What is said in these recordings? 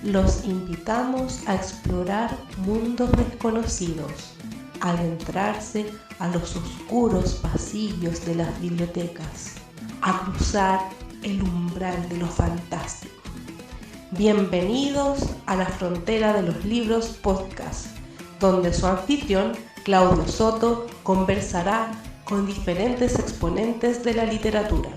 Los invitamos a explorar mundos desconocidos, a adentrarse a los oscuros pasillos de las bibliotecas, a cruzar el umbral de lo fantástico. Bienvenidos a la frontera de los libros podcast, donde su anfitrión, Claudio Soto, conversará con diferentes exponentes de la literatura.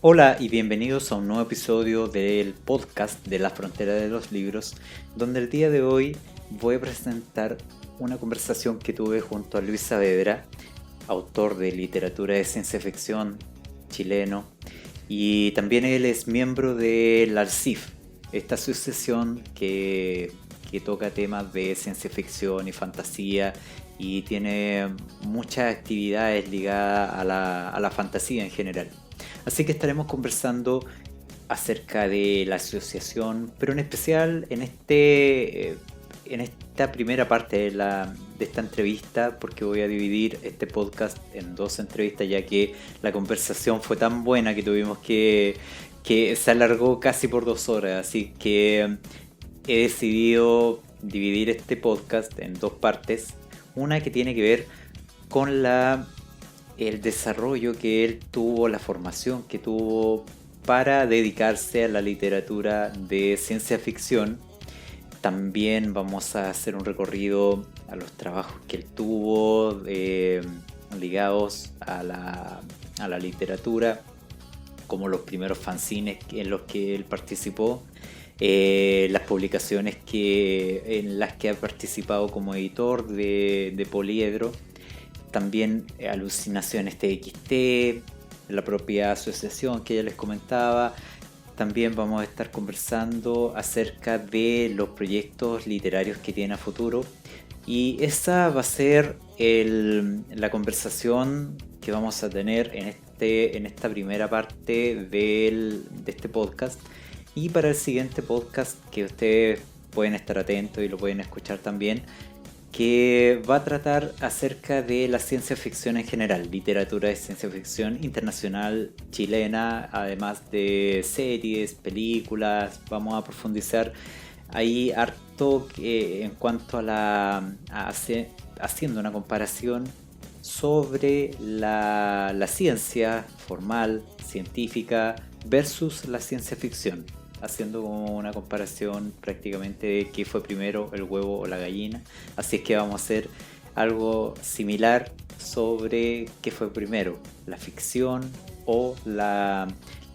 Hola y bienvenidos a un nuevo episodio del podcast de la frontera de los libros, donde el día de hoy voy a presentar una conversación que tuve junto a Luis Saavedra, autor de literatura de ciencia ficción chileno, y también él es miembro del ALCIF, esta asociación que toca temas de ciencia ficción y fantasía y tiene muchas actividades ligadas a la fantasía en general. Así que estaremos conversando acerca de la asociación, pero en especial en esta primera parte de esta entrevista, porque voy a dividir este podcast en dos entrevistas, ya que la conversación fue tan buena que tuvimos que se alargó casi por 2 horas. Así que he decidido dividir este podcast en 2 partes. Una que tiene que ver con el desarrollo que él tuvo, la formación que tuvo para dedicarse a la literatura de ciencia ficción. También vamos a hacer un recorrido a los trabajos que él tuvo ligados a la literatura, como los primeros fanzines en los que él participó, las publicaciones en las que ha participado como editor de Poliedro. También Alucinaciones TXT, la propia asociación que ya les comentaba. También vamos a estar conversando acerca de los proyectos literarios que tiene a futuro. Y esa va a ser la conversación que vamos a tener en esta primera parte de este podcast. Y para el siguiente podcast, que ustedes pueden estar atentos y lo pueden escuchar también, que va a tratar acerca de la ciencia ficción en general, literatura de ciencia ficción internacional chilena, además de series, películas. Vamos a profundizar ahí harto en cuanto haciendo una comparación sobre la ciencia formal, científica, versus la ciencia ficción, haciendo como una comparación prácticamente de qué fue primero, el huevo o la gallina. Así es que vamos a hacer algo similar sobre qué fue primero, la ficción o la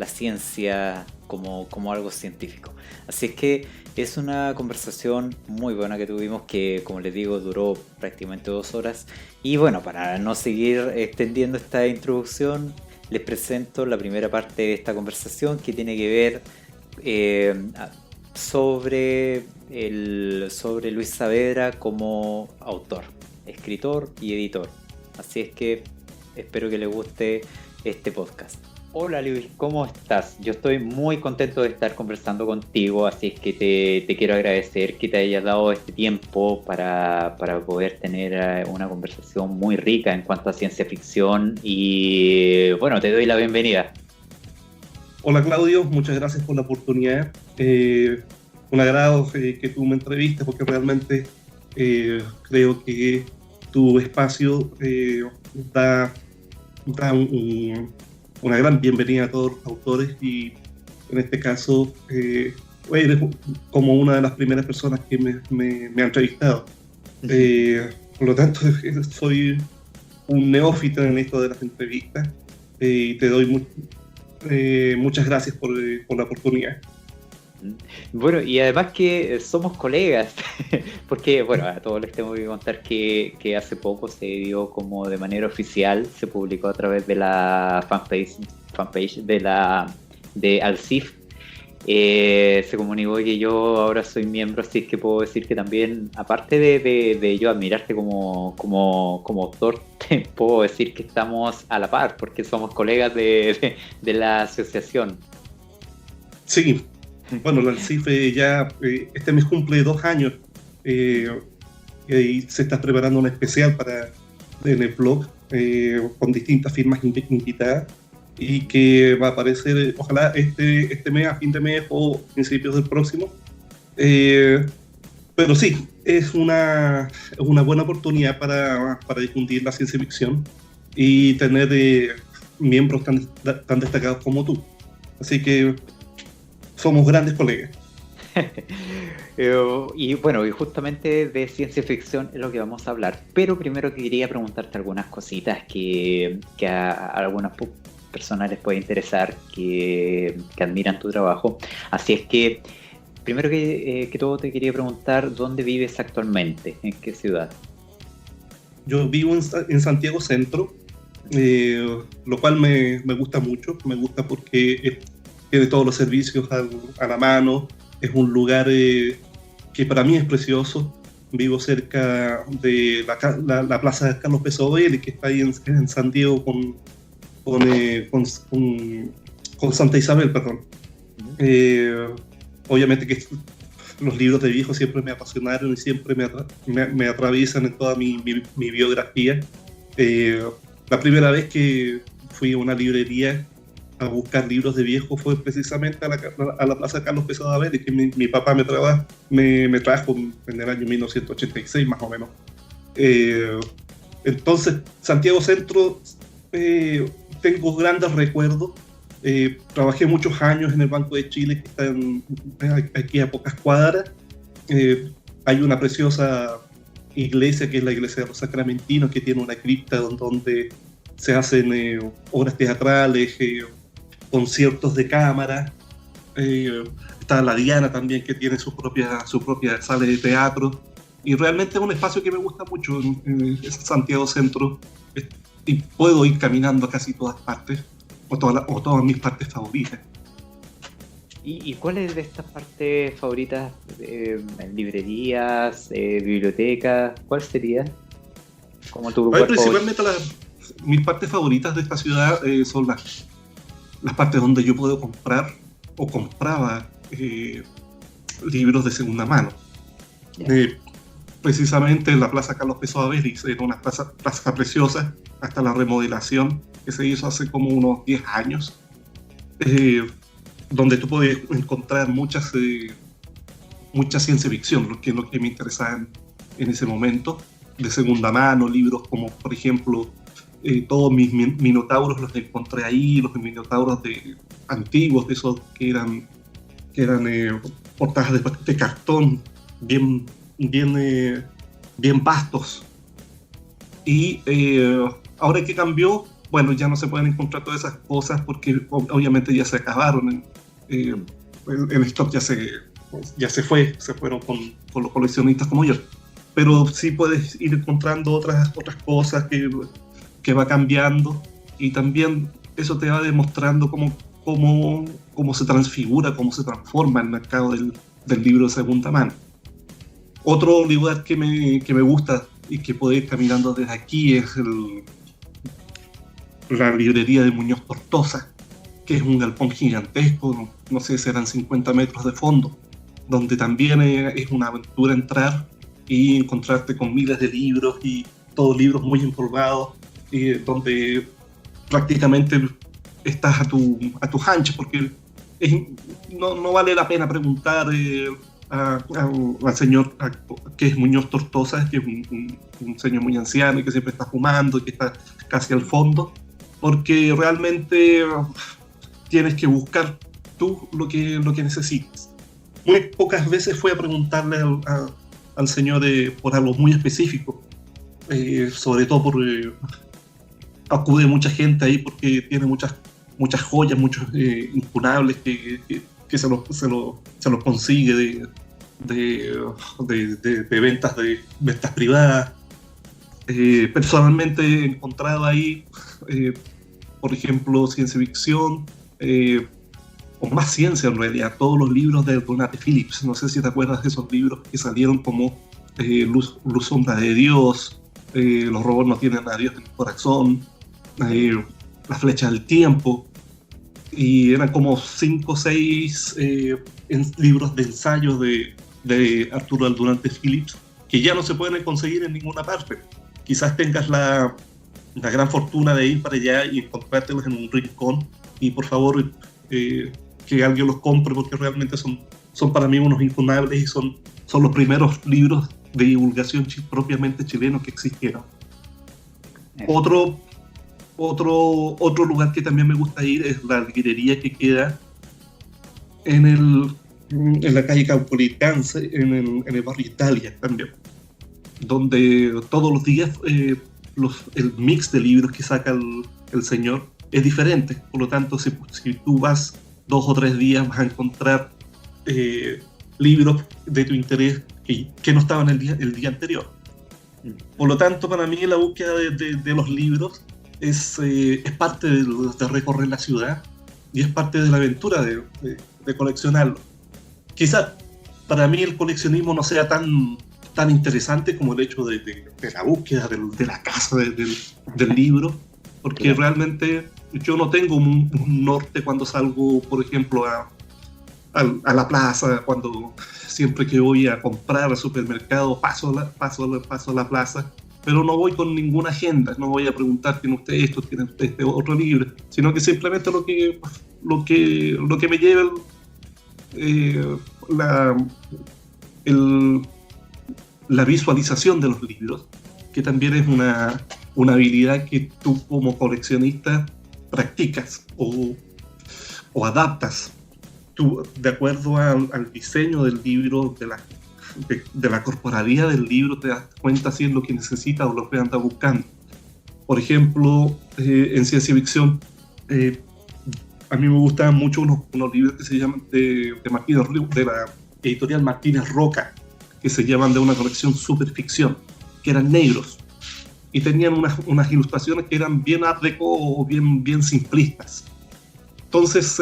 ciencia como algo científico. Así es que es una conversación muy buena que tuvimos, que como les digo duró prácticamente 2 horas. Y bueno, para no seguir extendiendo esta introducción, les presento la primera parte de esta conversación, que tiene que ver sobre Luis Saavedra como autor, escritor y editor. Así es que espero que les guste este podcast. Hola Luis, ¿cómo estás? Yo estoy muy contento de estar conversando contigo, así es que te quiero agradecer que te hayas dado este tiempo para poder tener una conversación muy rica en cuanto a ciencia ficción. Y bueno, te doy la bienvenida. Hola Claudio, muchas gracias por la oportunidad. Un agrado que tú me entrevistes, porque realmente creo que tu espacio da una gran bienvenida a todos los autores, y en este caso eres como una de las primeras personas que me ha entrevistado. Por lo tanto, soy un neófito en esto de las entrevistas, y te doy muchas gracias por la oportunidad. Bueno, y además que somos colegas, porque bueno, a todos les tengo que contar que hace poco se dio como de manera oficial, se publicó a través de la fanpage de ALCIF. Se comunicó que yo ahora soy miembro, así que puedo decir que también, aparte de yo admirarte como autor, te puedo decir que estamos a la par, porque somos colegas de la asociación. Sí, Bueno, la CIFE ya este mes cumple 2 años y se está preparando un especial en el blog con distintas firmas invitadas y que va a aparecer, ojalá este mes, a fin de mes o principios del próximo. Pero sí, es una buena oportunidad para difundir la ciencia ficción y tener miembros tan destacados como tú. Así que somos grandes colegas. Y bueno, y justamente de ciencia ficción es lo que vamos a hablar. Pero primero quería preguntarte algunas cositas que a algunas personas les puede interesar, que admiran tu trabajo. Así es que, primero que todo te quería preguntar, ¿dónde vives actualmente? ¿En qué ciudad? Yo vivo en Santiago Centro, lo cual me gusta mucho. Me gusta porque tiene todos los servicios a la mano. Es un lugar que para mí es precioso. Vivo cerca de la plaza de Carlos Pesovel, que está ahí en San Diego con Santa Isabel, perdón. Obviamente que los libros de viejo siempre me apasionaron y siempre me atraviesan en toda mi biografía. La primera vez que fui a una librería a buscar libros de viejo fue precisamente a la plaza Carlos Pesovel, y que mi papá me trajo en el año 1986 más o menos. Entonces, Santiago Centro, tengo grandes recuerdos. Trabajé muchos años en el Banco de Chile, que está aquí a pocas cuadras. Hay una preciosa iglesia, que es la iglesia de los Sacramentinos, que tiene una cripta donde se hacen obras teatrales, conciertos de cámara. Está la Diana también, que tiene su propia sala de teatro. Y realmente es un espacio que me gusta mucho en Santiago Centro. Y puedo ir caminando a casi todas partes, o todas mis partes favoritas. ¿Y cuáles de estas partes favoritas? ¿Librerías, bibliotecas? ¿Cuál sería? Como tu lugar principalmente mis partes favoritas de esta ciudad son las partes donde yo puedo comprar o compraba libros de segunda mano. Precisamente en la Plaza Carlos Pesovel era una plaza preciosa, hasta la remodelación que se hizo hace como unos 10 años, donde tú puedes encontrar mucha ciencia ficción, lo que me interesaba en ese momento, de segunda mano, libros como, por ejemplo, todos mis minotauros los encontré ahí, los minotauros antiguos, de esos que eran portadas de cartón, bien vastos. Y ahora que cambió, bueno, ya no se pueden encontrar todas esas cosas porque obviamente ya se acabaron. El stock ya se fueron con los coleccionistas como yo. Pero sí puedes ir encontrando otras cosas que va cambiando, y también eso te va demostrando cómo se transfigura, cómo se transforma el mercado del libro de segunda mano. Otro lugar que me gusta y que puedo ir caminando desde aquí es la librería de Muñoz Tortosa, que es un galpón gigantesco, no sé, serán 50 metros de fondo, donde también es una aventura entrar y encontrarte con miles de libros, y todos libros muy empolvados, y donde prácticamente estás a tus anchas, porque no vale la pena preguntar al señor que es Muñoz Tortosa, que es un señor muy anciano y que siempre está fumando y que está casi al fondo, porque realmente tienes que buscar tú lo que necesitas. Muy pocas veces fui a preguntarle al señor por algo muy específico, sobre todo acude mucha gente ahí porque tiene muchas joyas, muchos incunables que se los consigue de ventas privadas. Personalmente he encontrado ahí, por ejemplo, ciencia ficción, o más ciencia en realidad, todos los libros de Donate Phillips. No sé si te acuerdas de esos libros que salieron como Luz Sombra de Dios, Los robots no tienen a Dios en el corazón, La flecha del tiempo. y eran como 5 o 6 libros de ensayos de Arturo Aldunate Phillips, que ya no se pueden conseguir en ninguna parte. Quizás tengas la gran fortuna de ir para allá y encontrártelos en un rincón, y por favor que alguien los compre, porque realmente son para mí unos infunables y son los primeros libros de divulgación propiamente chilenos que existieron. Otro lugar que también me gusta ir es la librería que queda en la calle Caupolicán, en el barrio Italia también, donde todos los días el mix de libros que saca el señor es diferente. Por lo tanto, si tú vas 2 o 3 días, vas a encontrar libros de tu interés que no estaban el día anterior. Por lo tanto, para mí la búsqueda de los libros es parte de recorrer la ciudad, y es parte de la aventura de coleccionarlo. Quizás para mí el coleccionismo no sea tan interesante como el hecho de la búsqueda de la casa del libro, porque realmente yo no tengo un norte cuando salgo, por ejemplo, a la plaza. Siempre que voy a comprar al supermercado paso a la plaza, pero no voy con ninguna agenda, no voy a preguntar ¿tiene usted esto, tiene usted este otro libro?, sino que simplemente lo que me lleva la visualización de los libros, que también es una habilidad que tú como coleccionista practicas o adaptas. Tú, de acuerdo al diseño del libro, de la corporalidad del libro, te das cuenta si es lo que necesitas o lo que andas buscando. Por ejemplo, en ciencia ficción, a mí me gustaban mucho unos libros que se llaman de la editorial Martínez Roca, que se llaman de una colección Superficción, que eran negros y tenían unas ilustraciones que eran bien art deco o bien simplistas. Entonces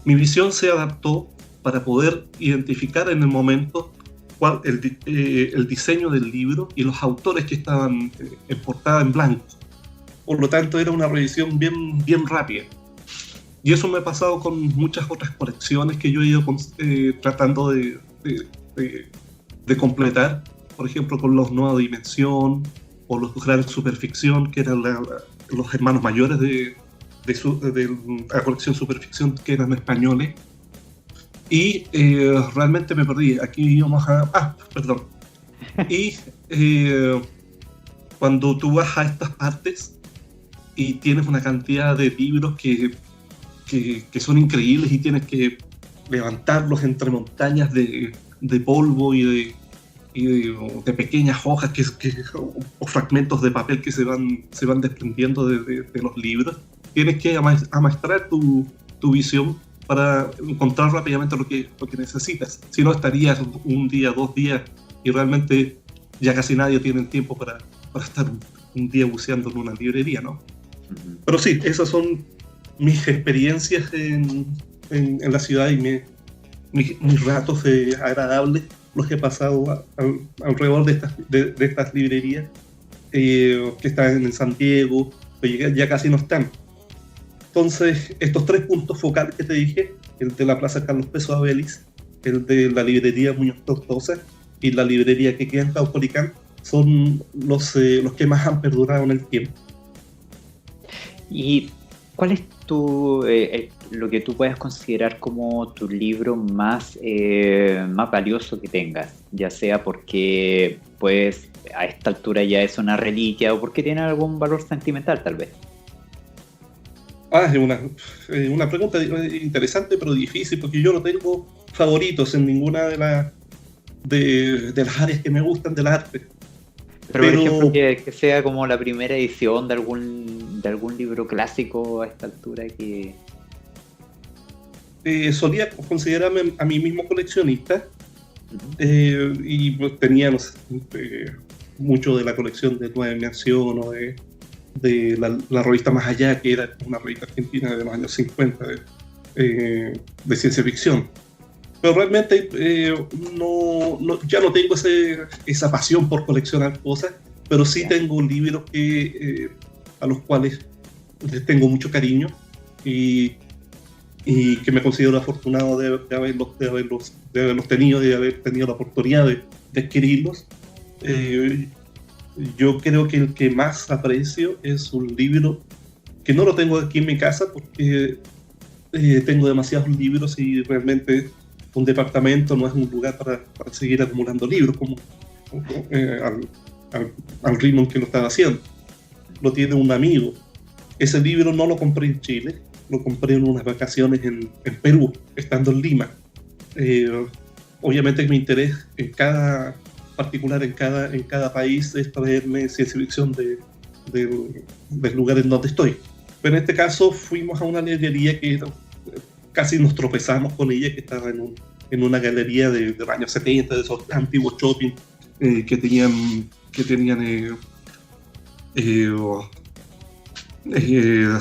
mi visión se adaptó para poder identificar en el momento el diseño del libro y los autores que estaban en portada en blanco. Por lo tanto, era una revisión bien rápida. Y eso me ha pasado con muchas otras colecciones que yo he ido tratando de completar. Por ejemplo, con los Nueva Dimensión o los Gran Superficción, que eran los hermanos mayores de la colección Superficción, que eran españoles. Y realmente me perdí. Aquí íbamos perdón. Y cuando tú vas a estas partes y tienes una cantidad de libros que son increíbles y tienes que levantarlos entre montañas de polvo y de pequeñas hojas o fragmentos de papel que se van desprendiendo de los libros, tienes que amaestrar tu visión para encontrar rápidamente lo que necesitas. Si no, estarías un día, 2 días, y realmente ya casi nadie tiene tiempo para estar un día buceando en una librería, ¿no? Uh-huh. Pero sí, esas son mis experiencias en la ciudad y mis ratos agradables, los que he pasado alrededor de estas librerías que están en San Diego, pero ya casi no están. Entonces, estos 3 puntos focales que te dije, el de la Plaza Carlos Peso Abelis, el de la librería Muñoz Tortosa y la librería que queda en Caupolicán, son los que más han perdurado en el tiempo. ¿Y cuál es lo que tú puedes considerar como tu libro más valioso que tengas? Ya sea porque pues a esta altura ya es una reliquia o porque tiene algún valor sentimental tal vez. Es una pregunta interesante pero difícil, porque yo no tengo favoritos en ninguna de las áreas que me gustan del arte. Pero por ejemplo, que sea como la primera edición de algún libro clásico a esta altura que... solía considerarme a mí mismo coleccionista. Uh-huh. Y pues, tenía mucho de la colección de Nueva Dimensión o de la revista Más Allá, que era una revista argentina de los años 50 de ciencia ficción. Pero realmente ya no tengo esa pasión por coleccionar cosas, pero sí tengo libros a los cuales les tengo mucho cariño. y que me considero afortunado de haberlos tenido, de haber tenido la oportunidad de adquirirlos. Yo creo que el que más aprecio es un libro que no lo tengo aquí en mi casa porque tengo demasiados libros y realmente un departamento no es un lugar para seguir acumulando libros como al ritmo en que lo estaba haciendo. Lo tiene un amigo. Ese libro no lo compré en Chile, lo compré en unas vacaciones en Perú, estando en Lima. Obviamente mi interés en cada país es traerme ciencia ficción del lugar en donde estoy. Pero en este caso fuimos a una librería que casi nos tropezamos con ella, que estaba en una galería de los años 70, de esos antiguos shopping que tenían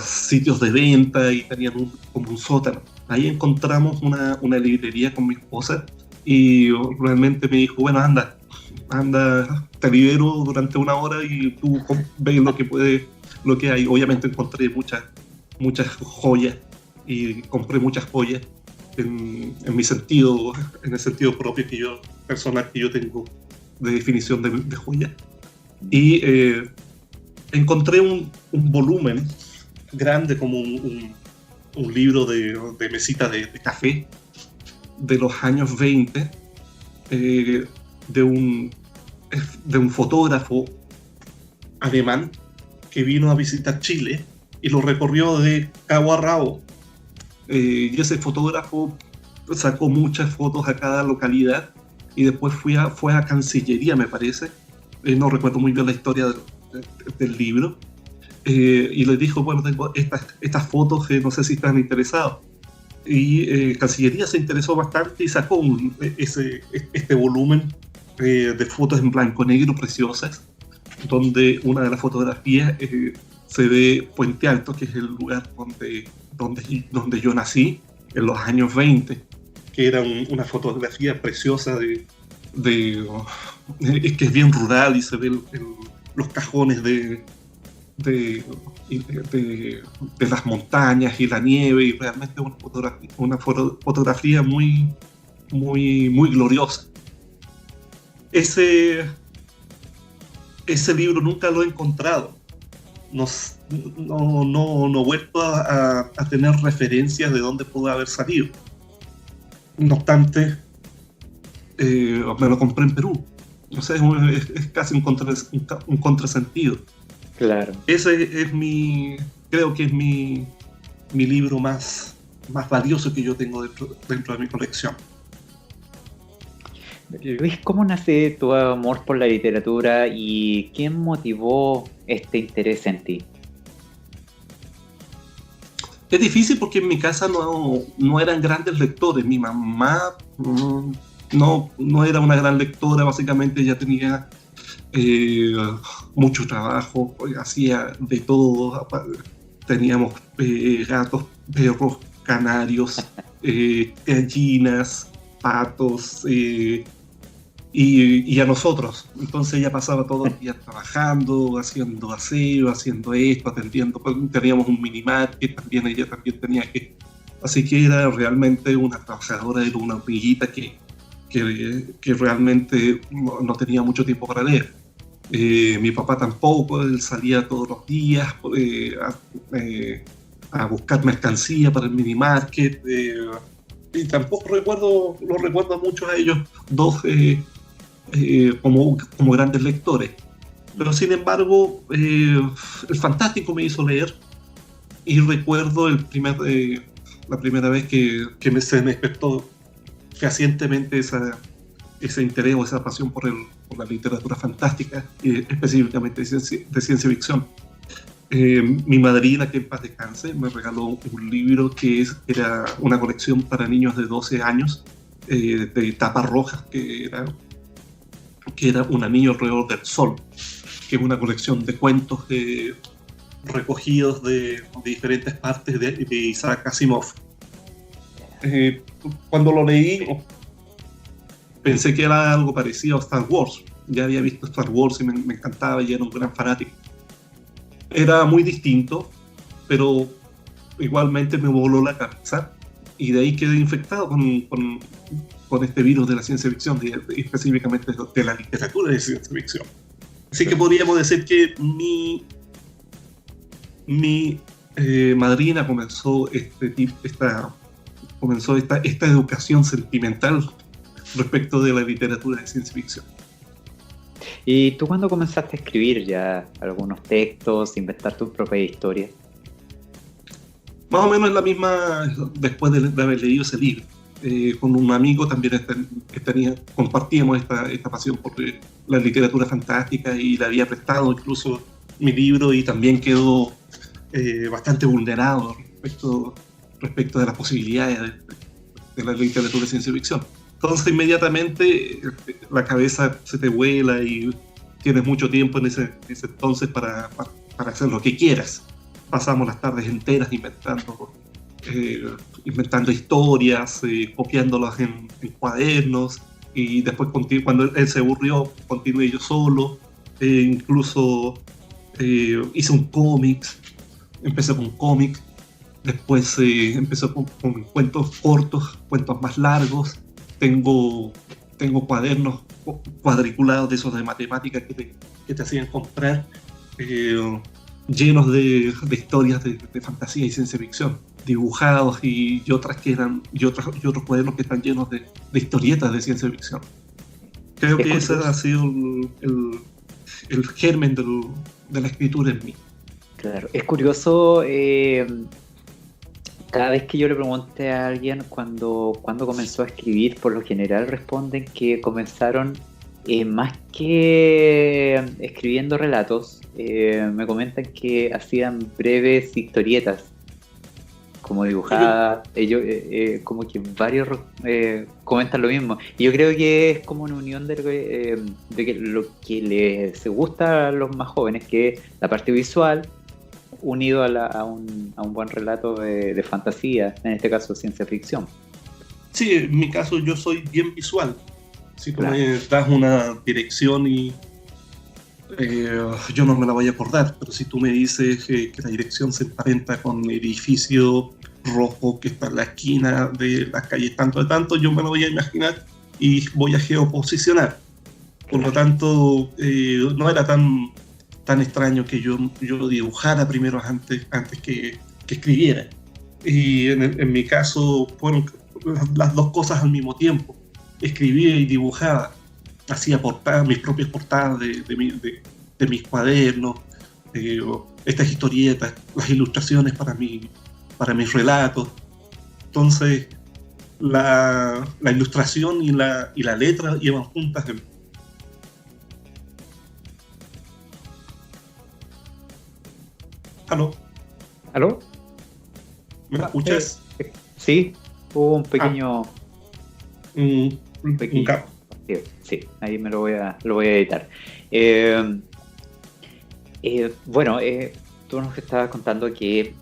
sitios de venta y tenían como un sótano. Ahí encontramos una librería con mi esposa y realmente me dijo, bueno, anda, te libero durante 1 hora y tú ves lo que hay. Obviamente encontré muchas joyas y compré muchas joyas en el sentido propio personal que yo tengo de definición de joya. Y encontré un volumen grande como un libro de mesita de café de los años 20 de un fotógrafo alemán que vino a visitar Chile y lo recorrió de cabo a rabo. Y ese fotógrafo sacó muchas fotos a cada localidad y después fue a Cancillería, me parece. No recuerdo muy bien la historia del libro. Y le dijo, bueno, tengo estas fotos, no sé si están interesados. Y Cancillería se interesó bastante y sacó este volumen de fotos en blanco negro preciosas, donde una de las fotografías se ve Puente Alto, que es el lugar donde yo nací en los años 20, que era una fotografía preciosa que es bien rural y se ven los cajones de las montañas y la nieve, y realmente una fotografía muy, muy, muy gloriosa. Ese libro nunca lo he encontrado. No he vuelto a tener referencias de dónde pudo haber salido. No obstante, me lo compré en Perú. O sea, es casi un contrasentido. Claro. Ese creo que es mi libro más valioso que yo tengo dentro de mi colección. Luis, ¿cómo nace tu amor por la literatura y quién motivó este interés en ti? Es difícil porque en mi casa no eran grandes lectores. Mi mamá no era una gran lectora, básicamente ella tenía mucho trabajo, hacía de todo. Teníamos gatos, perros, canarios, gallinas, patos, y a nosotros. Entonces ella pasaba todo el día trabajando, haciendo aseo, haciendo esto, atendiendo. Teníamos un minimarket, ella también tenía que... Así que era realmente una trabajadora, era una hormiguita que realmente no tenía mucho tiempo para leer. Mi papá tampoco, él salía todos los días a buscar mercancía para el minimarket, y tampoco los recuerdo mucho a ellos dos como grandes lectores. Pero sin embargo, el Fantástico me hizo leer, y recuerdo la primera vez que se me despertó fehacientemente ese interés o esa pasión por la literatura fantástica, específicamente de ciencia ficción. Mi madrina, que en paz descanse, me regaló un libro que era una colección para niños de 12 años, de tapas rojas, que era Un anillo alrededor del sol, que es una colección de cuentos recogidos de diferentes partes de Isaac Asimov. Cuando lo leí, pensé que era algo parecido a Star Wars. Ya había visto Star Wars y me encantaba y era un gran fanático. Era muy distinto, pero igualmente me voló la cabeza y de ahí quedé infectado con este virus de la ciencia ficción, específicamente de la literatura de ciencia ficción. Así que podríamos decir que mi madrina comenzó esta educación sentimental respecto de la literatura de ciencia ficción. ¿Y tú cuándo comenzaste a escribir ya algunos textos, inventar tu propia historia? Más o menos en la misma, después de haber leído ese libro. Con un amigo también compartíamos esta pasión por la literatura fantástica y le había prestado incluso mi libro y también quedó bastante vulnerado respecto de las posibilidades de la literatura de ciencia ficción. Entonces inmediatamente la cabeza se te vuela y tienes mucho tiempo en ese entonces para hacer lo que quieras. Pasamos las tardes enteras inventando historias, copiándolas en cuadernos, y después cuando él se aburrió continué yo solo, incluso hice un cómic, empecé con un cómic, después empecé con cuentos cortos, cuentos más largos. Tengo cuadernos cuadriculados de esos de matemáticas que te hacían comprar, llenos de historias de fantasía y ciencia ficción, dibujados, y otros cuadernos que están llenos de historietas de ciencia ficción. Creo que ese ha sido el germen de la escritura en mí. Claro, es curioso, cada vez que yo le pregunté a alguien cuándo comenzó a escribir, por lo general responden que comenzaron más que escribiendo relatos, me comentan que hacían breves historietas, como dibujadas. Ellos, como que varios comentan lo mismo. Y yo creo que es como una unión de que lo que les gusta a los más jóvenes, que es la parte visual, unido a un buen relato de fantasía, en este caso ciencia ficción. Sí, en mi caso yo soy bien visual. Si tú Claro. me das una dirección y yo no me la voy a acordar, pero si tú me dices que la dirección se emparenta con el edificio rojo que está en la esquina de las calles tanto de tanto, yo me lo voy a imaginar y voy a geoposicionar. Por lo tanto, no era tan extraño que yo dibujara primero antes que escribiera. Y en mi caso fueron las dos cosas al mismo tiempo. Escribía y dibujaba, hacía mis propias portadas de mis cuadernos, estas historietas, las ilustraciones para mis relatos. Entonces la ilustración y la letra iban juntas. ¿Aló? ¿Aló? ¿Me escuchas? Sí, hubo un pequeño... Un cabo. Sí, ahí me lo voy a editar. Bueno, tú nos estabas contando que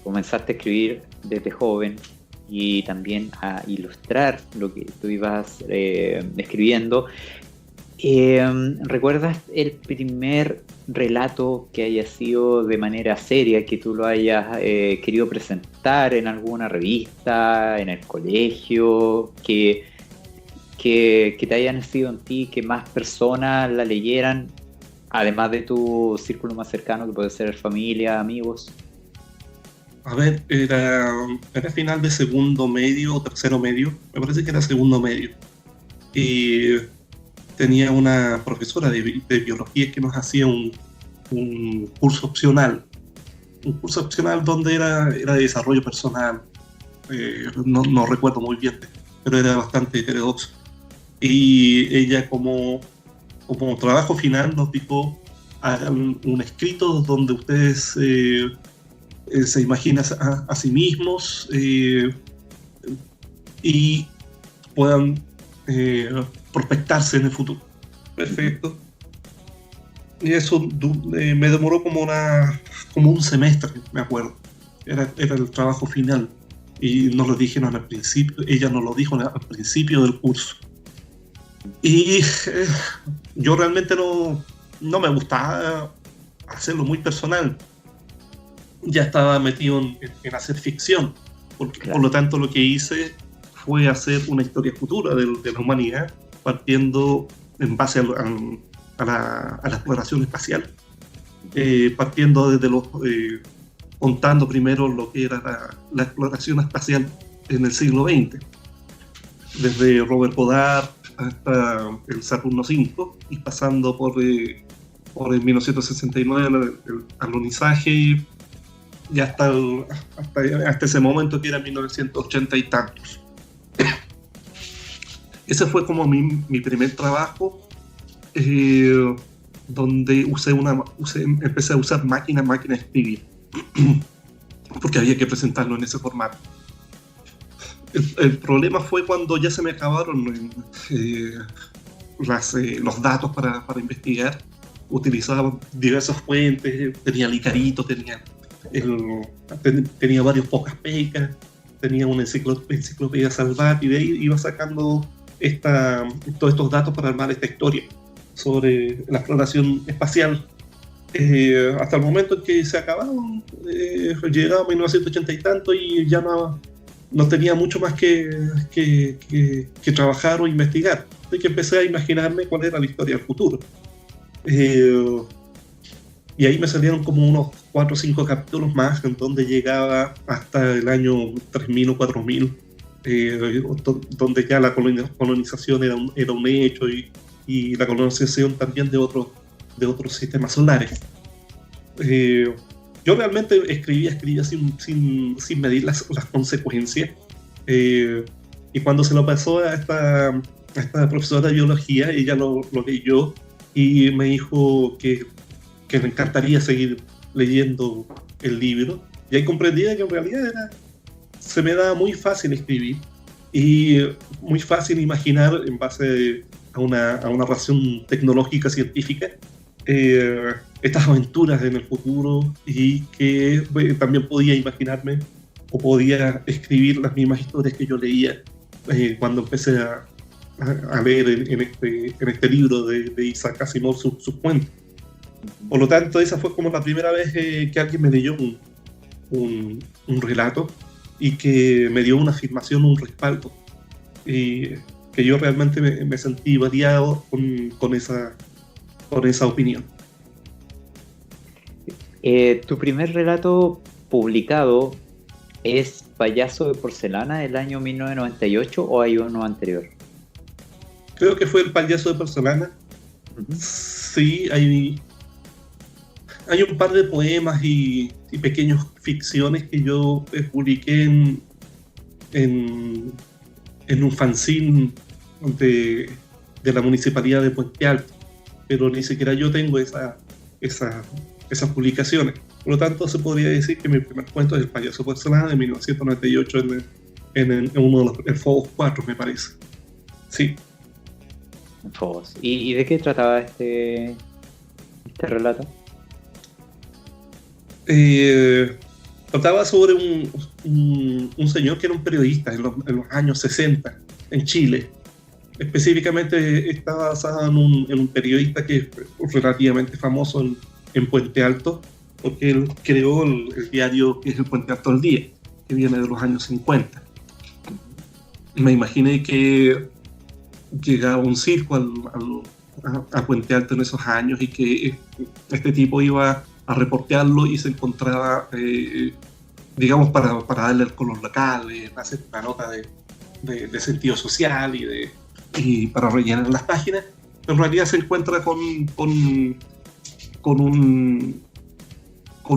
comenzaste a escribir desde joven y también a ilustrar lo que tú ibas escribiendo. ¿Recuerdas el primer relato que haya sido de manera seria, que tú lo hayas querido presentar en alguna revista, en el colegio, que te haya nacido en ti, que más personas la leyeran, además de tu círculo más cercano, que puede ser familia, amigos? A ver, era final de segundo medio o tercero medio, me parece que era segundo medio. Y tenía una profesora de biología que nos hacía un curso opcional. Un curso opcional donde era de desarrollo personal. No recuerdo muy bien, pero era bastante heterodoxo. Y ella como trabajo final nos dijo: hagan un escrito donde ustedes se imaginan a sí mismos y puedan prospectarse en el futuro. Perfecto. Y eso me demoró como un semestre, me acuerdo. Era el trabajo final. Y nos lo dijeron al principio, ella nos lo dijo al principio del curso. Y yo realmente no me gustaba hacerlo muy personal. ya estaba metido en hacer ficción, porque Claro. por lo tanto lo que hice fue hacer una historia futura de la humanidad, partiendo en base a la exploración espacial, partiendo desde contando primero lo que era la exploración espacial en el siglo XX, desde Robert Goddard hasta el Saturno V y pasando por el 1969 el alunizaje y hasta ese momento que era 1980 y tantos. Ese fue como mi primer trabajo, donde empecé a usar máquina a escribir, porque había que presentarlo en ese formato. El problema fue cuando ya se me acabaron los datos para investigar. Utilizaba diversas fuentes, tenía el Icarito, tenía varios pocas pecas, tenía una enciclopedia Salvat, y de ahí iba sacando todos estos datos para armar esta historia sobre la exploración espacial. Hasta el momento en que se acabaron, llegaba 1980 y tanto y ya no tenía mucho más que trabajar o investigar. Así que empecé a imaginarme cuál era la historia del futuro. Y ahí me salieron como unos 4 o 5 capítulos más, en donde llegaba hasta el año 3000 o 4000, donde ya la colonización era un hecho, y la colonización también de otros sistemas solares. Yo realmente escribía sin medir las consecuencias, y cuando se lo pasó a esta profesora de biología, ella lo leyó y me dijo que me encantaría seguir leyendo el libro, y ahí comprendí que en realidad se me daba muy fácil escribir y muy fácil imaginar en base a una razón tecnológica científica estas aventuras en el futuro, y que también podía imaginarme o podía escribir las mismas historias que yo leía cuando empecé a leer en este libro de Isaac Asimov sus cuentos. Por lo tanto, esa fue como la primera vez que alguien me leyó un relato y que me dio una afirmación, un respaldo, y que yo realmente me sentí variado con esa opinión. Tu primer relato publicado es Payaso de Porcelana del año 1998, ¿o hay uno anterior? Creo que fue El Payaso de Porcelana. Uh-huh. Sí, hay un par de poemas y pequeñas ficciones que yo publiqué en un fanzine de la municipalidad de Puente Alto, pero ni siquiera yo tengo esas publicaciones. Por lo tanto, se podría decir que mi primer cuento es El Payaso de Porcelana de 1998 en uno de el Fobos 4, me parece. Sí. Fobos. ¿Y de qué trataba este relato? Trataba sobre un señor que era un periodista en los años 60 en Chile. Específicamente estaba basado en un periodista que es relativamente famoso en Puente Alto, porque él creó el diario que es el Puente Alto al Día, que viene de los años 50. Me imaginé que llegaba un circo a Puente Alto en esos años, y que este tipo iba a reportearlo y se encontraba, digamos, para darle el color local, hacer una nota de sentido social y para rellenar las páginas. En realidad se encuentra con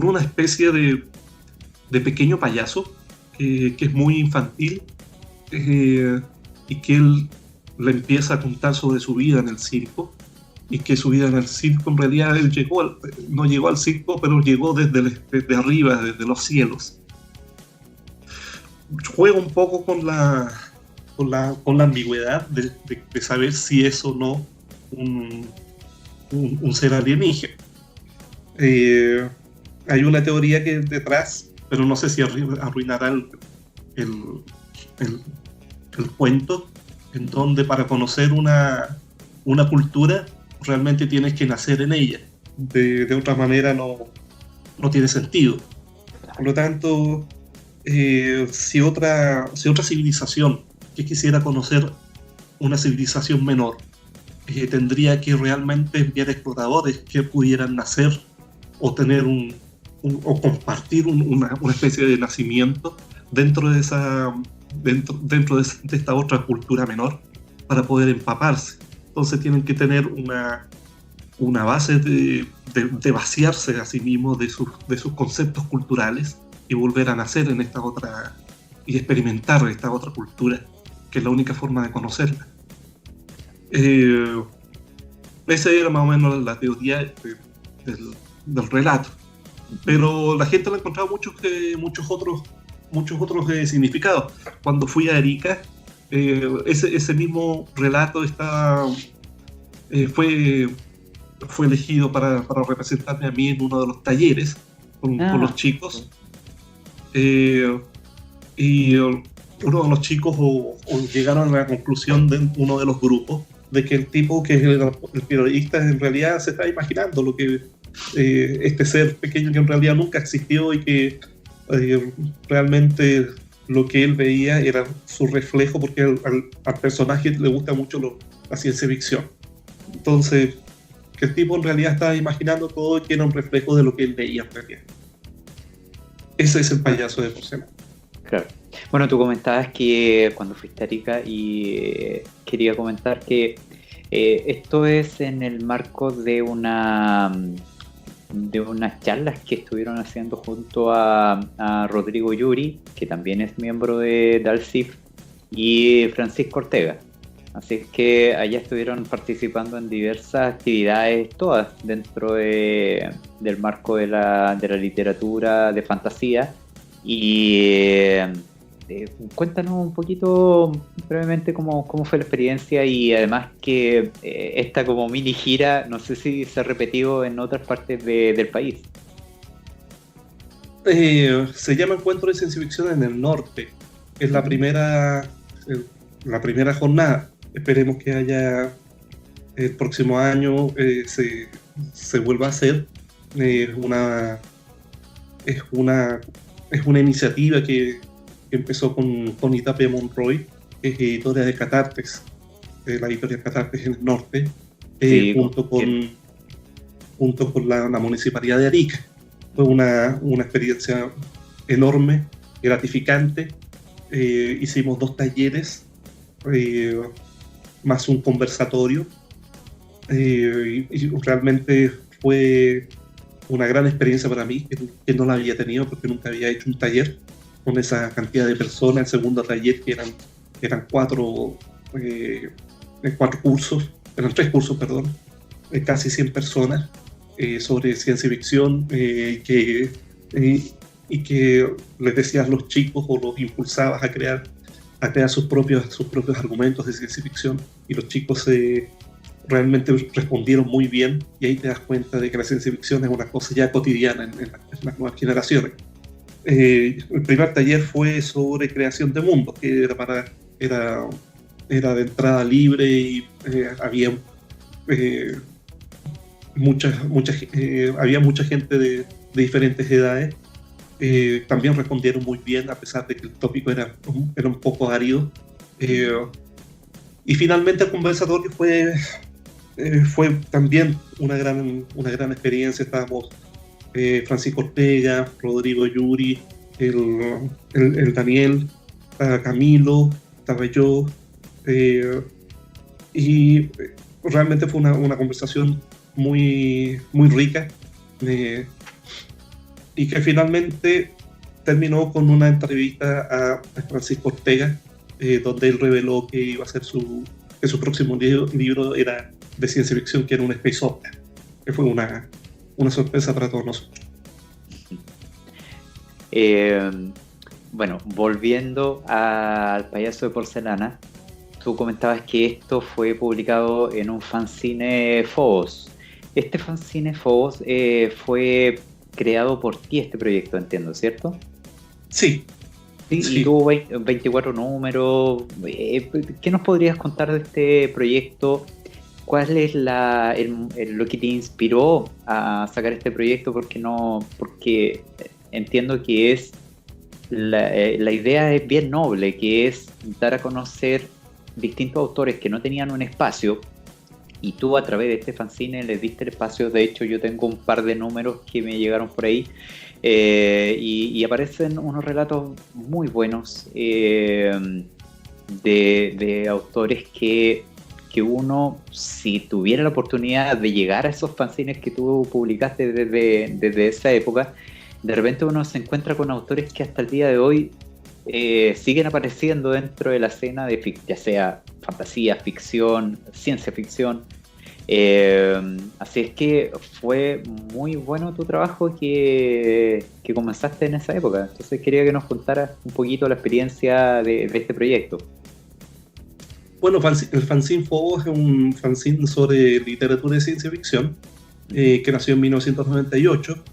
una especie de pequeño payaso que es muy infantil, y que él le empieza a contar sobre su vida en el circo, y que su vida en el circo, en realidad él no llegó al circo, pero llegó desde arriba, desde los cielos. Juega un poco con la ambigüedad de saber si es o no un ser alienígena. Hay una teoría que es detrás, pero no sé si arruinará el cuento, en donde para conocer una cultura realmente tienes que nacer en ella. De otra manera no tiene sentido. Por lo tanto, si otra civilización que quisiera conocer una civilización menor, tendría que realmente enviar exploradores que pudieran nacer o tener o compartir una especie de nacimiento dentro de esta otra cultura menor para poder empaparse. Entonces tienen que tener una base de vaciarse a sí mismos de sus conceptos culturales y volver a nacer en esta otra y experimentar esta otra cultura, que es la única forma de conocerla. Esa era más o menos la teoría del relato, pero la gente le ha encontrado muchos otros significados. Cuando fui a Arica, ese mismo relato fue elegido para representarme a mí en uno de los talleres con los chicos. Y uno de los chicos llegaron a la conclusión de uno de los grupos de que el tipo que es el periodista en realidad se está imaginando lo que este ser pequeño que en realidad nunca existió y que realmente lo que él veía era su reflejo, porque al personaje le gusta mucho la ciencia ficción. Entonces, que el tipo en realidad estaba imaginando todo y que era un reflejo de lo que él veía en realidad. Ese es el payaso de porcelana. Claro. Bueno, tú comentabas que cuando fuiste a Arica, y quería comentar que esto es en el marco de unas charlas que estuvieron haciendo junto a Rodrigo Yuri, que también es miembro de Alcif, y Francisco Ortega. Así que allá estuvieron participando en diversas actividades, todas dentro del marco de la literatura de fantasía. Y cuéntanos un poquito brevemente cómo fue la experiencia, y además que esta como mini gira, no sé si se ha repetido en otras partes del país. Se llama Encuentro de Ciencia Ficción en el Norte. Es la primera jornada. Esperemos que haya el próximo año se vuelva a hacer. Es una iniciativa que empezó con Itapia Monroy, que es editora de Catartes, la editorial Catartes en el Norte, sí, junto con la Municipalidad de Arica. Fue una experiencia enorme, gratificante. Hicimos 2 talleres, más un conversatorio, y realmente fue una gran experiencia para mí, que no la había tenido porque nunca había hecho un taller con esa cantidad de personas. El segundo taller, que eran 4 cursos, eran 3 cursos, perdón, casi 100 personas, sobre ciencia ficción, y que les decías a los chicos o los impulsabas a crear sus propios argumentos de ciencia ficción, y los chicos realmente respondieron muy bien, y ahí te das cuenta de que la ciencia ficción es una cosa ya cotidiana en las nuevas generaciones. El primer taller fue sobre creación de mundos, que era de entrada libre, y había mucha gente de diferentes edades. También respondieron muy bien, a pesar de que el tópico era un poco árido. Y finalmente el conversatorio fue también una gran experiencia. Estábamos Francisco Ortega, Rodrigo Yuri, el Daniel, Camilo, estaba yo, y realmente fue una conversación muy, muy rica, y que finalmente terminó con una entrevista a Francisco Ortega, donde él reveló que iba a ser que su próximo libro era de ciencia ficción, que era un space opera, que fue una sorpresa para todos nosotros. Bueno, volviendo al payaso de porcelana, tú comentabas que esto fue publicado en un fanzine Phobos. Este fanzine Phobos fue creado por ti, este proyecto, entiendo, ¿cierto? Sí. Y tuvo 24 números. ¿Qué nos podrías contar de este proyecto? ¿Cuál es lo que te inspiró a sacar este proyecto? Porque entiendo que es la idea es bien noble, que es dar a conocer distintos autores que no tenían un espacio, y tú a través de este fanzine les diste el espacio. De hecho, yo tengo un par de números que me llegaron por ahí, y aparecen unos relatos muy buenos, de autores que uno, si tuviera la oportunidad de llegar a esos fanzines que tú publicaste desde esa época, de repente uno se encuentra con autores que hasta el día de hoy siguen apareciendo dentro de la escena de ya sea fantasía, ficción, ciencia ficción. Así es que fue muy bueno tu trabajo que comenzaste en esa época. Entonces quería que nos contaras un poquito la experiencia de este proyecto. Bueno, el fanzine Phobos es un fanzine sobre literatura y ciencia ficción, que nació en 1998,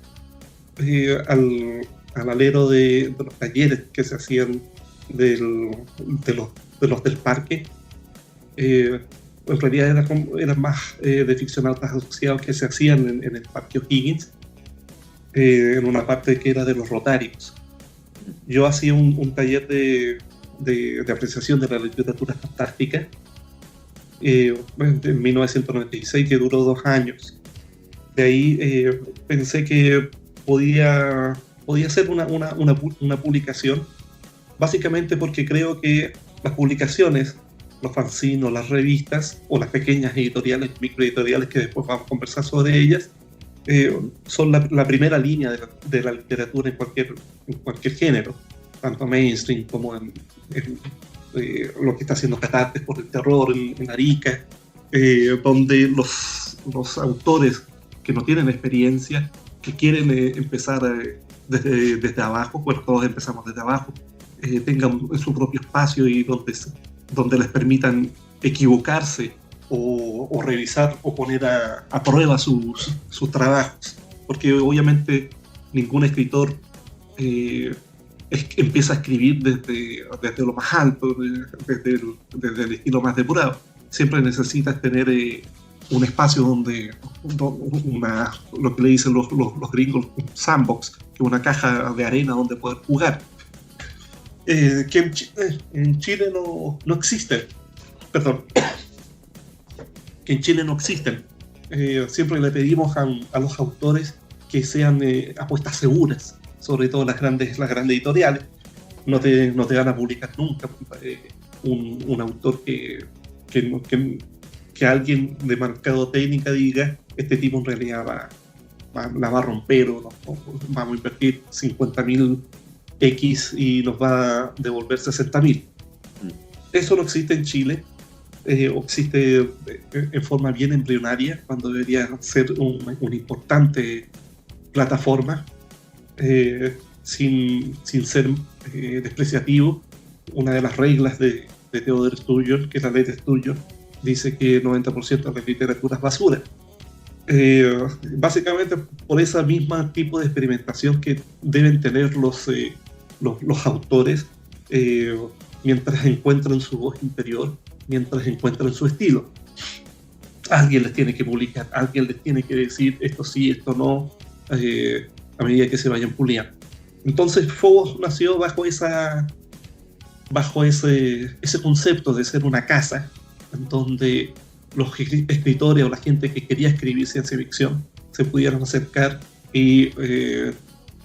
al alero de los talleres que se hacían de los del parque. En realidad eran más de ficcionautas asociados que se hacían en el Parque O'Higgins, en una parte que era de los Rotarios. Yo hacía un taller de apreciación de la literatura fantástica en 1996, que duró 2 años. De ahí pensé que podía hacer una publicación, básicamente porque creo que las publicaciones, los fanzines, las revistas o las pequeñas editoriales, microeditoriales, que después vamos a conversar sobre ellas, son la primera línea de la literatura en cualquier género, tanto mainstream como en lo que está haciendo Catartes por el terror en Arica, donde los autores que no tienen experiencia, que quieren empezar desde abajo, bueno, todos empezamos desde abajo, tengan su propio espacio y donde les permitan equivocarse o revisar o poner a prueba sus trabajos, porque obviamente ningún escritor empieza a escribir desde lo más alto, desde el estilo más depurado. Siempre necesitas tener un espacio donde lo que le dicen los gringos, un sandbox, que es una caja de arena donde poder jugar, que en Chile no existen, perdón, que en Chile no existen. Siempre le pedimos a los autores que sean apuestas seguras, sobre todo las grandes editoriales. No te van a publicar nunca un autor que alguien de mercadotecnia diga: este tipo en realidad la va a romper, o vamos a invertir 50.000 X y nos va a devolver 60.000. Eso no existe en Chile. Existe en forma bien embrionaria, cuando debería ser una importante plataforma, sin ser despreciativo. Una de las reglas de Theodor Sturgeon, que es la ley de Sturgeon, dice que el 90% de la literatura es basura. Básicamente por ese mismo tipo de experimentación que deben tener los autores, mientras encuentran su voz interior, mientras encuentran su estilo. Alguien les tiene que publicar, alguien les tiene que decir esto sí, esto no, a medida que se vayan puliendo. Entonces Phobos nació bajo ese concepto de ser una casa en donde los escritores o la gente que quería escribir ciencia ficción se pudieran acercar y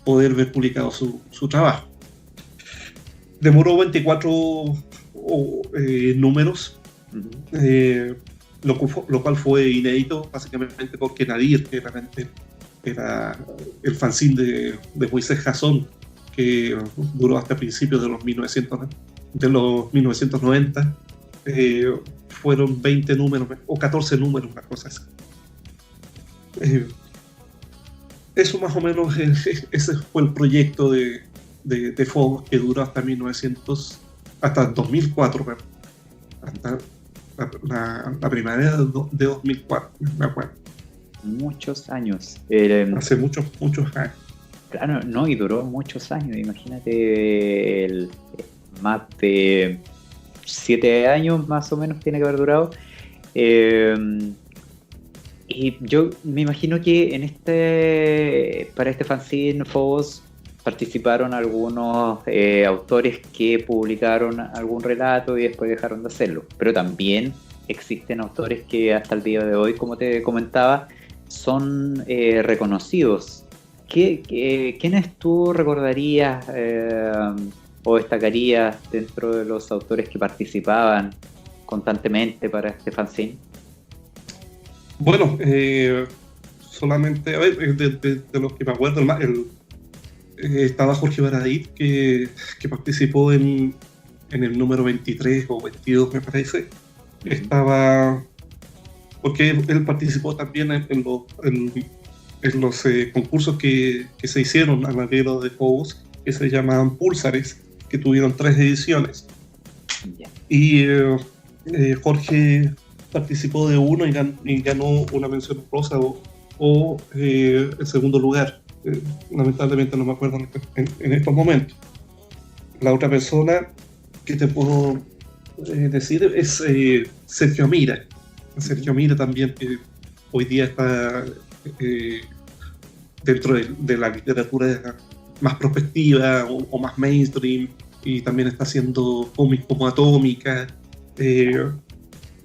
poder ver publicado su trabajo. Demoró 24 números, lo cual fue inédito, básicamente porque Nadir, que realmente era el fanzine de Moisés Jason, que duró hasta principios de los 1990, fueron 20 números o 14 números, una cosa así. Eso más o menos, ese fue el proyecto de Phobos, que duró hasta 2004, hasta la primavera de 2004, me acuerdo. Muchos años. Hace muchos años. Claro, no, y duró muchos años. Imagínate, más de 7 años más o menos tiene que haber durado. Y yo me imagino que para este fanzine Phobos participaron algunos autores que publicaron algún relato y después dejaron de hacerlo. Pero también existen autores que hasta el día de hoy, como te comentaba, son reconocidos. ¿Quiénes tú recordarías o destacarías dentro de los autores que participaban constantemente para este fanzine? Bueno, solamente, a ver, de los que me acuerdo, estaba Jorge Baradit, que participó en el número 23 o 22, me parece. Estaba, porque él participó también en los concursos que se hicieron al alrededor de Phobos, que se llamaban Púlsares, que tuvieron 3 ediciones. Y Jorge participó de uno y ganó una mención honrosa o el segundo lugar. Lamentablemente no me acuerdo en estos momentos. La otra persona que te puedo decir es Sergio Amira. Sergio Amira también, que hoy día está dentro de la literatura más prospectiva o más mainstream, y también está haciendo cómics como Atómica.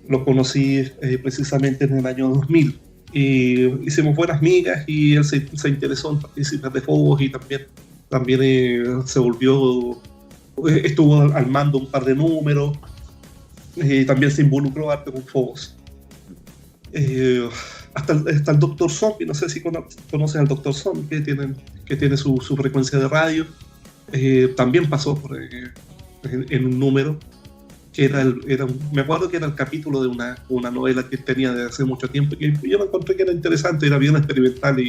Lo conocí precisamente en el año 2000. Y hicimos buenas migas y él se interesó en participar de Phobos y también se volvió, estuvo al mando un par de números, también se involucró harto con Phobos. Hasta el Dr. Zombie, no sé si conoces al Dr. Zombie, que tiene su frecuencia de radio, también pasó en un número que me acuerdo que era el capítulo de una novela que tenía de hace mucho tiempo, que yo me encontré que era interesante, era bien experimental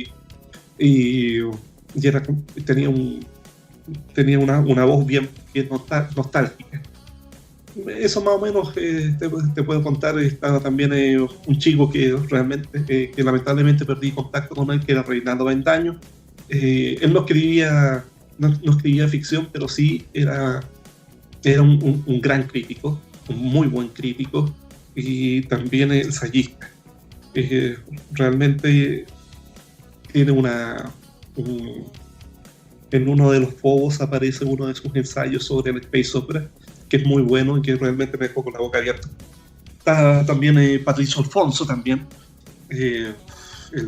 y tenía una voz bien nostálgica. Eso más o menos te puedo contar. Estaba también un chico que realmente, que lamentablemente perdí contacto con él, que era Reinaldo Bendaño. Él no escribía ficción, pero sí era un gran crítico, un muy buen crítico, y también ensayista. Realmente tiene en uno de los Phobos aparece uno de sus ensayos sobre el space opera, que es muy bueno y que realmente me dejó con la boca abierta. Está también Patricio Alfonso, también, el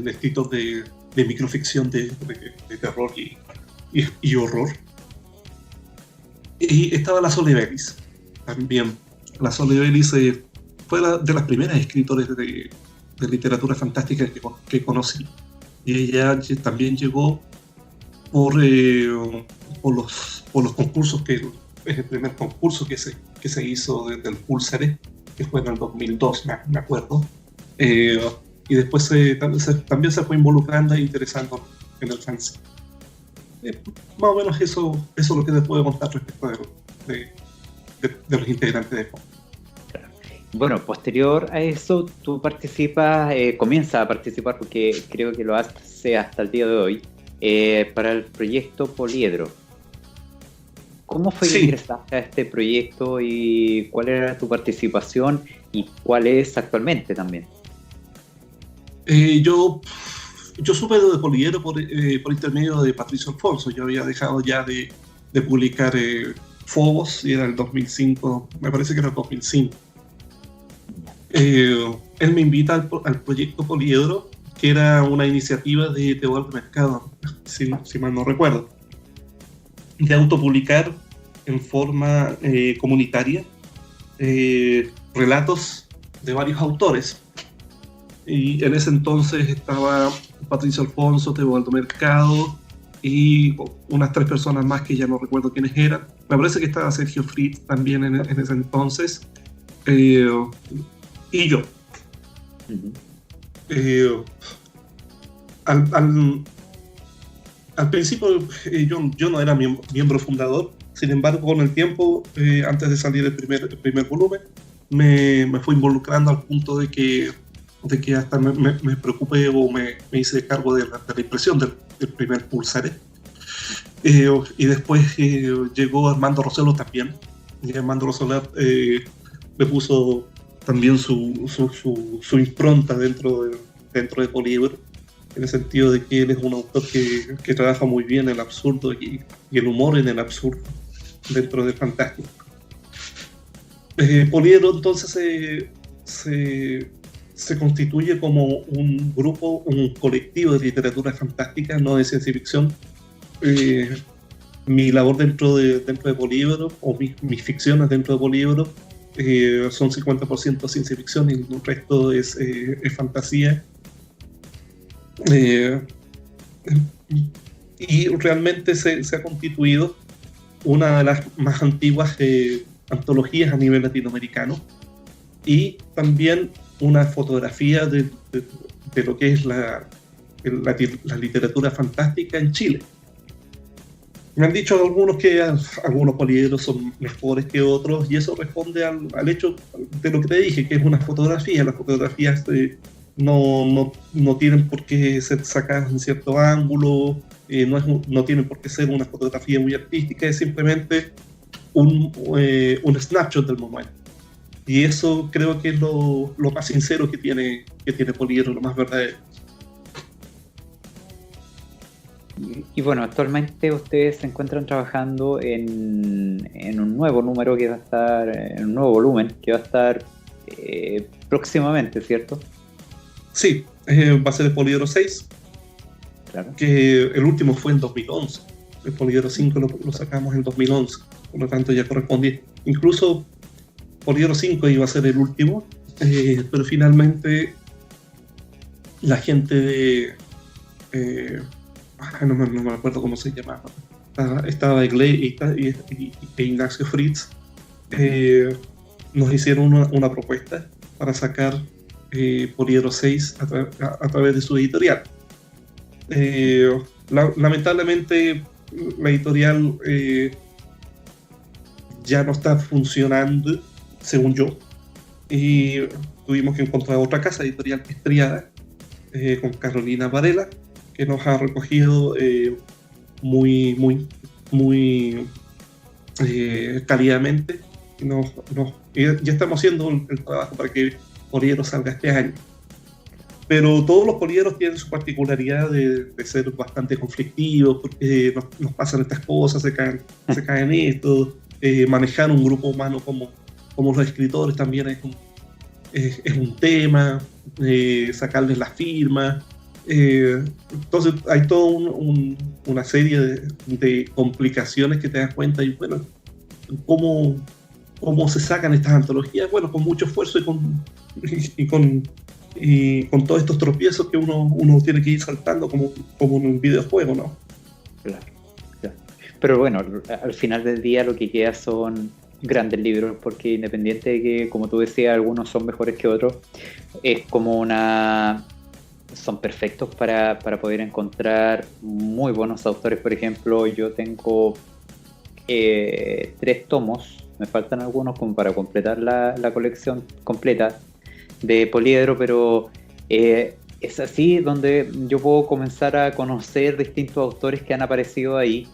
escritor de microficción de terror y horror. Y estaba la Sole Bellis también. La Sole Bellis fue de las primeras escritoras de literatura fantástica que conocí. Y ella también llegó por los concursos, que es el primer concurso que se hizo desde el Púlsare, que fue en el 2002, me acuerdo. Y después también se fue involucrando e interesando en el fanzine. Más o menos eso es lo que te puedo contar respecto de los integrantes de Phobos. Bueno, posterior a eso, tú comienzas a participar, porque creo que lo hace hasta el día de hoy, para el proyecto Poliedro. ¿Cómo fue que ingresaste a este proyecto y cuál era tu participación y cuál es actualmente también? Yo supe de Poliedro por intermedio de Patricio Alfonso. Yo había dejado ya de publicar Phobos, y era el 2005, me parece que era el 2005. Él me invita al proyecto Poliedro, que era una iniciativa de Teobaldo Mercado, si mal no recuerdo, de autopublicar en forma comunitaria relatos de varios autores. Y en ese entonces estaba Patricio Alfonso, Teobaldo Mercado y unas 3 personas más que ya no recuerdo quiénes eran. Me parece que estaba Sergio Fritz también en ese entonces, y yo. Al principio yo no era miembro fundador. Sin embargo, con el tiempo, antes de salir el primer volumen, me fui involucrando al punto de que hasta me preocupé o me hice cargo de la impresión del primer Púlsare. Y después llegó Armando Rossello también. Y Armando Rossello le puso también su impronta dentro de Poliedro. en el sentido de que él es un autor que trabaja muy bien el absurdo y el humor en el absurdo dentro del fantástico. Poliedro entonces se constituye como un grupo, un colectivo de literatura fantástica, no de ciencia ficción. Mi labor dentro de Poliedro, o mis ficciones dentro de Poliedro, son 50% ciencia ficción y el resto es fantasía. Y realmente se ha constituido una de las más antiguas antologías a nivel latinoamericano, y también una fotografía de lo que es la literatura fantástica en Chile. Me han dicho algunos que algunos poliedros son mejores que otros, y eso responde al hecho de lo que te dije, que es una fotografía. Las fotografías no tienen por qué ser sacadas en cierto ángulo, no tienen por qué ser una fotografía muy artística, es simplemente un snapshot del momento. Y eso creo que es lo más sincero que tiene Poliedro, lo más verdadero. Y bueno, actualmente ustedes se encuentran trabajando en un nuevo número que va a estar, en un nuevo volumen que va a estar próximamente, ¿cierto? Sí, va a ser el Poliedro 6, claro. Que el último fue en 2011. El Poliedro 5 lo sacamos en 2011, por lo tanto ya correspondía. Incluso Poliedro 5 iba a ser el último, pero finalmente la gente de... no me acuerdo cómo se llamaba. Estaba Egley e Ignacio Fritz. Nos hicieron una propuesta para sacar Poliedro 6 a través de su editorial. Lamentablemente la editorial ya no está funcionando, según yo, y tuvimos que encontrar otra casa editorial estriada, con Carolina Varela, que nos ha recogido muy cálidamente, y ya estamos haciendo el trabajo para que Poliedro salga este año. Pero todos los poliedros tienen su particularidad de ser bastante conflictivos, porque nos pasan estas cosas, se caen esto. Manejar un grupo humano como los escritores también es un tema, sacarles las firmas. Entonces hay toda una serie de complicaciones que te das cuenta, y bueno, ¿cómo se sacan estas antologías? Bueno, con mucho esfuerzo y con todos estos tropiezos que uno tiene que ir saltando como en un videojuego, ¿no? Claro. Pero bueno, al final del día lo que queda son grandes libros, porque independiente de que, como tú decías, algunos son mejores que otros, es como son perfectos para poder encontrar muy buenos autores. Por ejemplo, yo tengo 3 tomos, me faltan algunos como para completar la colección completa de Poliedro, pero es así donde yo puedo comenzar a conocer distintos autores que han aparecido ahí,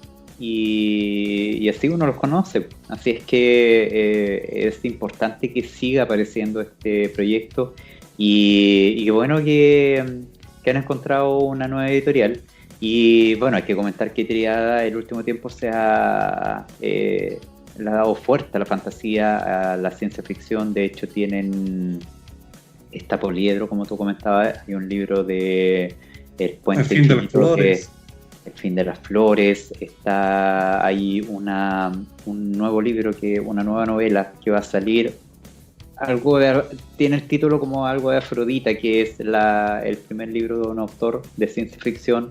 y así uno los conoce. Así es que es importante que siga apareciendo este proyecto, y qué bueno que han encontrado una nueva editorial. Y bueno, hay que comentar que Triada el último tiempo le ha dado fuerte a la fantasía, a la ciencia ficción. De hecho está Poliedro, como tú comentabas, hay un libro de El Puente Infinito, que es El Fin de las Flores. Está ahí un nuevo libro, una nueva novela que va a salir, tiene el título como algo de Afrodita, que es el primer libro de un autor de ciencia ficción.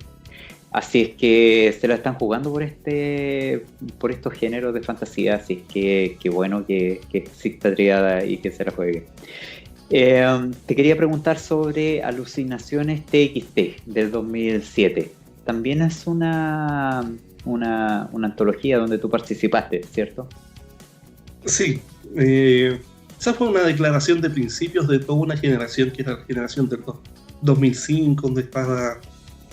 Así es que se la están jugando por estos géneros de fantasía. Así es que qué bueno que exista Triada y que se la juegue. Te quería preguntar sobre Alucinaciones TXT del 2007. También es una antología donde tú participaste, ¿cierto? Sí. Esa fue una declaración de principios de toda una generación, que era la generación del 2005, donde estaba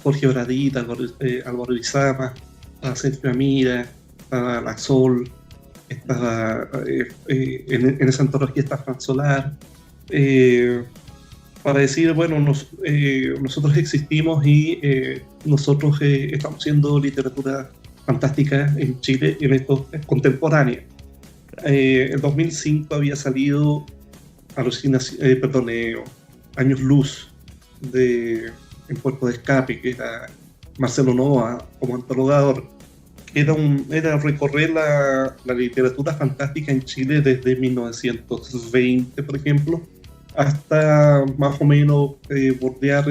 Jorge Oradita, Álvaro Izama, Sergio Amira, estaba La Sol, estaba en esa antología está Fran Solar. para decir, bueno, nosotros existimos y nosotros estamos haciendo literatura fantástica en Chile en esto contemporánea. En 2005 había salido Años Luz en Puerto de Escape, que era Marcelo Noa como antologador. Era recorrer la literatura fantástica en Chile desde 1920, por ejemplo, hasta más o menos bordear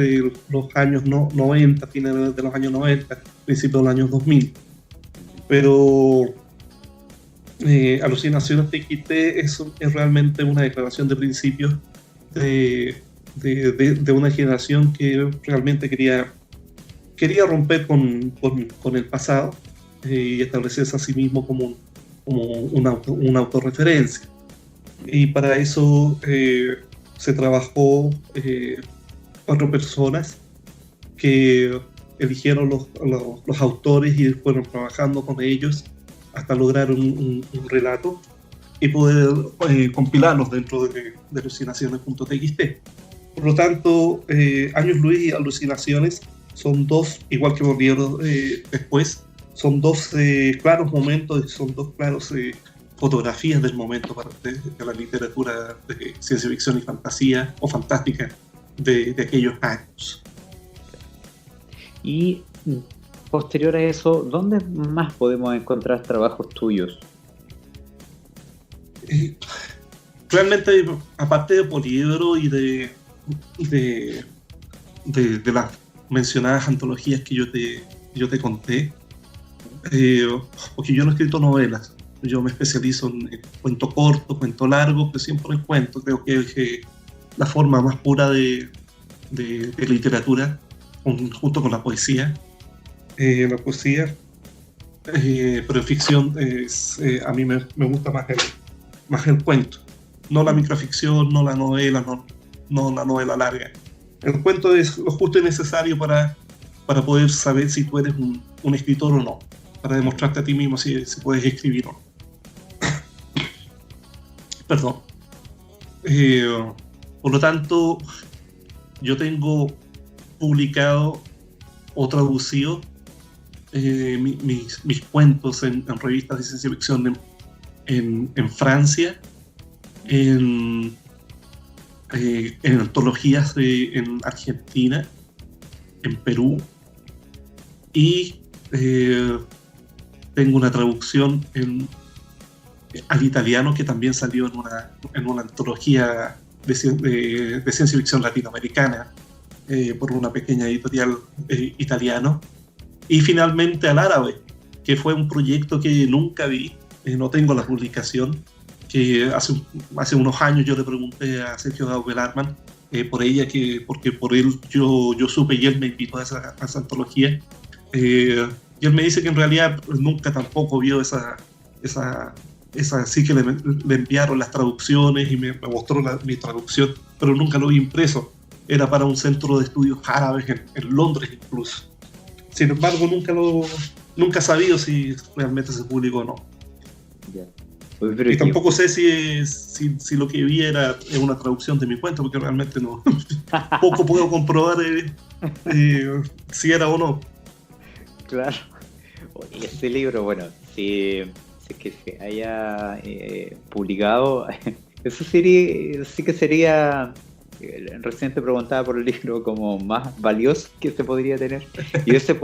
los años 90, finales de los años 90, principios de los años 2000. Pero Alucinaciones TXT es realmente una declaración de principios de una generación que realmente quería romper con el pasado y establecerse a sí mismo como una autorreferencia. Y para eso se trabajó 4 personas que eligieron los autores y fueron trabajando con ellos hasta lograr un relato y poder compilarlos dentro de alucinaciones.txt. Por lo tanto, Años Luz y Alucinaciones son dos, igual que volvieron después, son dos claros momentos, son dos claros fotografías del momento de la literatura de ciencia ficción y fantasía o fantástica de aquellos años. Y posterior a eso, ¿dónde más podemos encontrar trabajos tuyos? Realmente, aparte de Poliedro y de las mencionadas antologías que yo te conté, porque yo no he escrito novelas, yo me especializo en cuento corto, cuento largo, pero siempre en cuento. Creo que es la forma más pura de literatura, junto con la poesía. Pero en ficción a mí me gusta más el cuento, no la microficción, no la novela, no la novela larga. El cuento es lo justo y necesario para poder saber si tú eres un escritor o no, para demostrarte a ti mismo si puedes escribir o no. Perdón. Por lo tanto, yo tengo publicado o traducido mis cuentos en revistas de ciencia ficción en Francia, en antologías en Argentina, en Perú, y tengo una traducción al italiano que también salió en una antología de ciencia ficción latinoamericana por una pequeña editorial italiano, y finalmente al árabe, que fue un proyecto que nunca vi, no tengo la publicación, que hace unos años yo le pregunté a Sergio Daubelarman por ella, porque por él yo supe y él me invitó a esa antología, y él me dice que en realidad nunca tampoco vio esa sí que le enviaron las traducciones y me mostró mi traducción, pero nunca lo vi impreso. Era para un centro de estudios árabes en Londres incluso. Sin embargo, nunca he sabido si realmente se publicó o no. Yeah. Y tampoco sé si lo que vi era una traducción de mi cuento, porque realmente no. Poco puedo comprobar si era o no. Claro. Y este libro, bueno, si que se haya publicado, eso sí que sería. Recién te preguntaba por el libro como más valioso que se podría tener, y ese se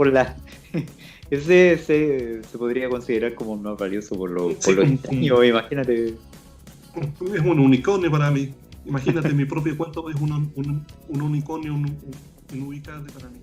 podría considerar como más valioso por lo extraño. Imagínate. Es un unicornio para mí. Imagínate, mi propio cuento es un unicornio, un ubicable para mí.